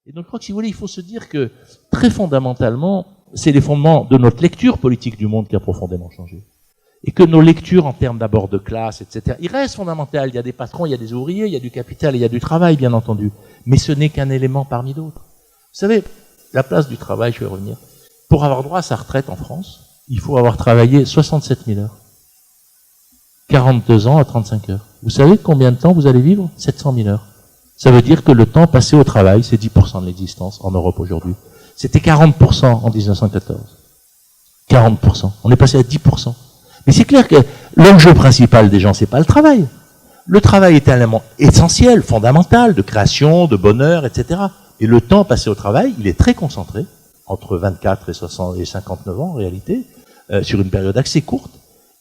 Et donc, je crois que si vous voulez, il faut se dire que, très fondamentalement, c'est les fondements de notre lecture politique du monde qui a profondément changé. Et que nos lectures en termes d'abord de classe, etc., il reste fondamental. Il y a des patrons, il y a des ouvriers, il y a du capital, il y a du travail, bien entendu. Mais ce n'est qu'un élément parmi d'autres. Vous savez, la place du travail, je vais revenir. Pour avoir droit à sa retraite en France, il faut avoir travaillé 67 000 heures. 42 ans à 35 heures. Vous savez combien de temps vous allez vivre? 700 000 heures. Ça veut dire que le temps passé au travail, c'est 10% de l'existence en Europe aujourd'hui. C'était 40% en 1914. 40%. On est passé à 10%. Mais c'est clair que l'enjeu principal des gens, c'est pas le travail. Le travail est un élément essentiel, fondamental, de création, de bonheur, etc. Et le temps passé au travail, il est très concentré, entre 24 et 59 ans en réalité, sur une période assez courte.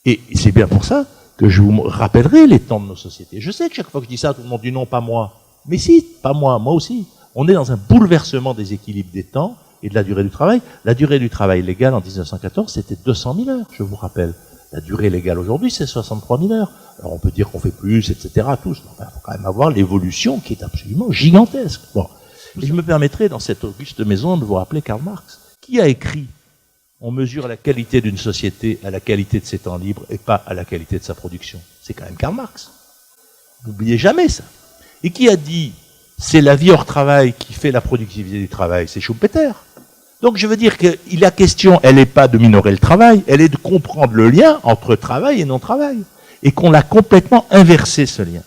Et c'est bien pour ça que je vous rappellerai les temps de nos sociétés. Je sais que chaque fois que je dis ça, tout le monde dit non, pas moi. Mais si, pas moi, moi aussi. On est dans un bouleversement des équilibres des temps et de la durée du travail. La durée du travail légale en 1914, c'était 200 000 heures, je vous rappelle. La durée légale aujourd'hui, c'est 63 000 heures. Alors on peut dire qu'on fait plus, etc. Tous. Il faut quand même avoir l'évolution qui est absolument gigantesque. Bon. Et je me permettrai, dans cette auguste maison, de vous rappeler Karl Marx. Qui a écrit « On mesure la qualité d'une société à la qualité de ses temps libres et pas à la qualité de sa production ». C'est quand même Karl Marx. N'oubliez jamais ça. Et qui a dit « C'est la vie hors travail qui fait la productivité du travail », c'est Schumpeter. Donc je veux dire que la question, elle n'est pas de minorer le travail, elle est de comprendre le lien entre travail et non-travail. Et qu'on l'a complètement inversé, ce lien.